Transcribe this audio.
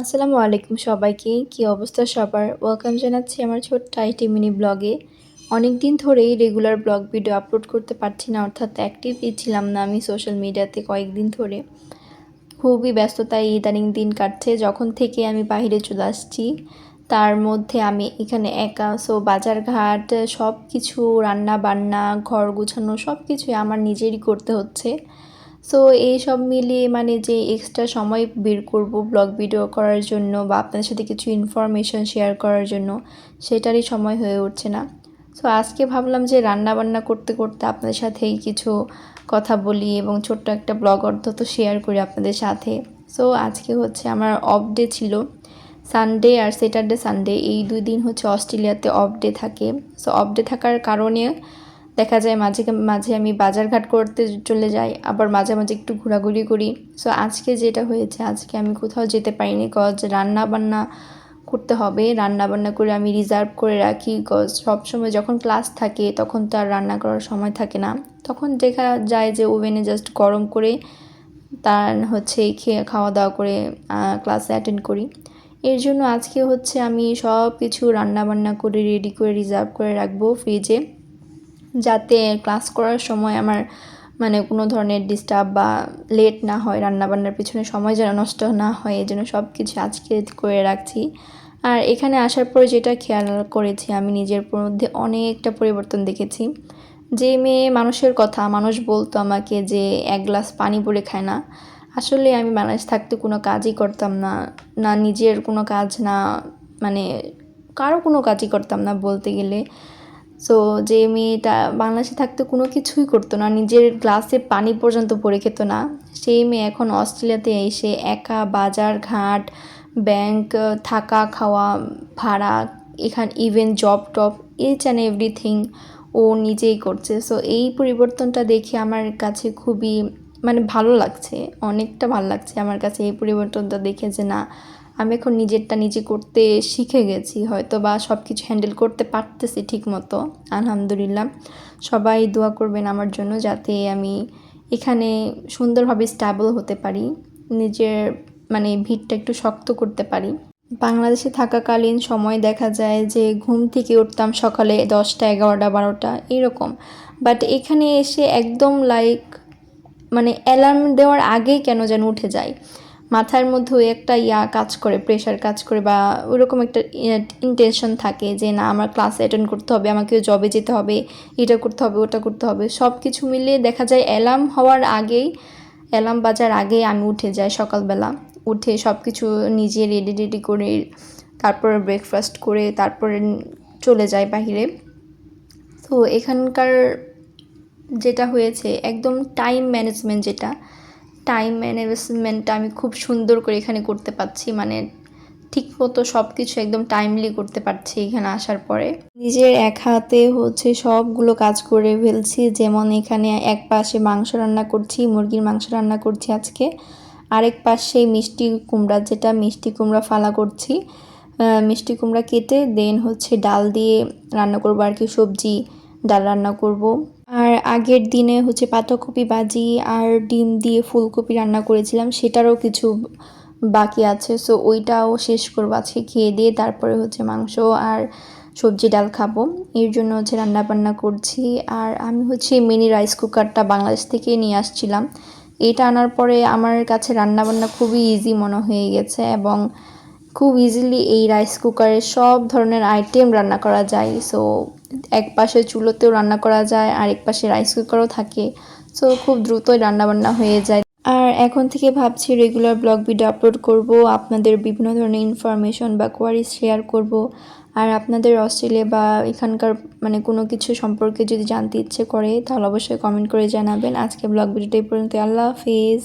আসসালামু আলাইকুম সবাইকে। কি অবস্থা সবার? ওয়েলকাম জানাচ্ছি আমার ছোট্ট আইটি মিনি ব্লগে। অনেকদিন ধরেই রেগুলার ব্লগ ভিডিও আপলোড করতে পারছি না, অর্থাৎ অ্যাক্টিভই ছিলাম না আমি সোশ্যাল মিডিয়াতে কয়েকদিন ধরে। খুবই ব্যস্ততায় ইদানিং দিন কাটছে। যখন থেকে আমি বাহিরে চলে আসছি, তার মধ্যে আমি এখানে একা। সো বাজারঘাট সব কিছু, রান্না-বান্না, ঘর গোছানো সব কিছুই আমার নিজেরই করতে হচ্ছে। সো এইসব মিলিয়ে মানে যে এক্সট্রা সময় বের করব ব্লগ ভিডিও করার জন্য বা আপনাদের সাথে কিছু ইনফরমেশন শেয়ার করার জন্য, সেটারই সময় হয়ে উঠছে না। সো আজকে ভাবলাম যে রান্নাবান্না করতে করতে আপনাদের সাথেই কিছু কথা বলি এবং ছোট্ট একটা ব্লগ অন্তত শেয়ার করি আপনাদের সাথে। সো আজকে হচ্ছে আমার অফ ডে ছিল। সানডে আর স্যাটারডে সানডে এই 2 দিন হচ্ছে অস্ট্রেলিয়াতে অফ ডে থাকে। সো অফ ডে থাকার কারণে দেখা যায় মাঝে মাঝে আমি বাজারঘাট করতে চলে যাই, আবার মাঝে মাঝে একটু ঘোরাঘুরি করি। সো আজকে যেটা হয়েছে, আজকে আমি কোথাও যেতে পারিনি কজ রান্নাবান্না করতে হবে। রান্নাবান্না করে আমি রিজার্ভ করে রাখি, কজ সবসময় যখন ক্লাস থাকে তখন তো আর রান্না করার সময় থাকে না। তখন দেখা যায় যে ওভেনে জাস্ট গরম করে তার হচ্ছে খাওয়া দাওয়া করে ক্লাসে অ্যাটেন্ড করি। এর জন্য আজকে হচ্ছে আমি সব কিছু রান্নাবান্না করে রেডি করে রিজার্ভ করে রাখবো ফ্রিজে, যাতে ক্লাস করার সময় আমার মানে কোনো ধরনের ডিস্টার্ব বা লেট না হয়, রান্নাবান্নার পিছনে সময় যেন নষ্ট না হয়, এই জন্য সব কিছু আজকে করে রাখছি। আর এখানে আসার পরে যেটা খেয়াল করেছি, আমি নিজের মধ্যে অনেকটা পরিবর্তন দেখেছি। যে মেয়ে মানুষের কথা মানুষ বলতো আমাকে যে এক গ্লাস পানি পরে খায় না, আসলে আমি বাংলাদেশ থাকতে কোনো কাজই করতাম না, না নিজের কোনো কাজ, না মানে কারো কোনো কাজই করতাম না বলতে গেলে। সো যে মেয়েটা বাংলাদেশে থাকতে কোনো কিছুই করতো না, নিজের গ্লাসে পানি পর্যন্ত পড়ে খেত না, সেই মেয়ে এখন অস্ট্রেলিয়াতে এসে একা বাজার ঘাট, ব্যাংক, থাকা খাওয়া, ভাড়া, এখানে ইভেন জব টব, ইচ অ্যান্ড এভরিথিং ও নিজেই করছে। সো এই পরিবর্তনটা দেখে আমার কাছে খুবই মানে ভালো লাগছে, অনেকটা ভালো লাগছে আমার কাছে এই পরিবর্তনটা দেখে, যে না আমি এখন নিজেরটা নিজে করতে শিখে গেছি, হয়তো বা সব কিছু হ্যান্ডেল করতে পারতেছি ঠিক মতো। আলহামদুলিল্লাহ। সবাই দোয়া করবেন আমার জন্য, যাতে আমি এখানে সুন্দরভাবে স্টেবল হতে পারি, নিজের মানে ভিতটা একটু শক্ত করতে পারি। বাংলাদেশে থাকাকালীন সময় দেখা যায় যে ঘুম থেকে উঠতাম সকালে 10টা 11টা 12টা এরকম, বাট এখানে এসে একদম লাইক মানে অ্যালার্ম দেওয়ার আগেই কেন যেন উঠে যায়। মাথার মধ্যে ওই একটা কাজ করে, প্রেশার কাজ করে, বা ওইরকম একটা ইন্টেনশন থাকে যে না আমার ক্লাস অ্যাটেন্ড করতে হবে, আমাকে জবে যেতে হবে, এটা করতে হবে, ওটা করতে হবে। সব কিছু মিলিয়ে দেখা যায় অ্যালার্ম হওয়ার আগেই, অ্যালার্ম বাজার আগেই আমি উঠে যাই সকালবেলা। উঠে সব কিছু নিজে রেডি করে, তারপরে ব্রেকফাস্ট করে তারপরে চলে যাই বাহিরে। তো এখানকার যেটা হয়েছে একদম টাইম ম্যানেজমেন্ট, যেটা টাইম ম্যানেজমেন্টটা আমি খুব সুন্দর করে এখানে করতে পারছি, মানে ঠিক মতো সব কিছু একদম টাইমলি করতে পারছি এখানে আসার পরে। নিজের এক হাতে হচ্ছে সবগুলো কাজ করে ফেলছি, যেমন এখানে এক পাশে মাংস রান্না করছি, মুরগির মাংস রান্না করছি আজকে, আরেক পাশে মিষ্টি কুমড়া, যেটা মিষ্টি কুমড়া ফালা করছি, মিষ্টি কুমড়া কেটে দেন হচ্ছে ডাল দিয়ে রান্না করবো আর কি, সবজি ডাল রান্না করব। আর আগের দিনে হচ্ছে পাতাকপি ভাজি আর ডিম দিয়ে ফুলকপি রান্না করেছিলাম, সেটারও কিছু বাকি আছে। সো ওইটাও শেষ করবো আজকে খেয়ে দিয়ে, তারপরে হচ্ছে মাংস আর সবজি ডাল খাবো, এর জন্য হচ্ছে রান্না বান্না করছি। আর আমি হচ্ছে মিনি রাইস কুকারটা বাংলাদেশ থেকে নিয়ে আসছিলাম, এটা আনার পরে আমার কাছে রান্নাবান্না খুবই ইজি মনে হয়ে গেছে, এবং খুব ইজিলি এই রাইস কুকারে সব ধরনের আইটেম রান্না করা যায়। সো এক পাশে চুলোতেও রান্না করা যায়, আর এক পাশে রাইস কুকারও থাকে। সো খুব দ্রুতই রান্নাবান্না হয়ে যায়। আর এখন থেকে ভাবছি রেগুলার ব্লগ ভিডিও আপলোড করব, আপনাদের বিভিন্ন ধরনের ইনফরমেশন বা কোয়ারিজ শেয়ার করব। আর আপনাদের অস্ট্রেলিয়া বা এখানকার মানে কোনো কিছু সম্পর্কে যদি জানতে ইচ্ছে করে, তাহলে অবশ্যই কমেন্ট করে জানাবেন। আজকে ব্লগ ভিডিওটা এই পর্যন্ত। আল্লাহ হাফিজ।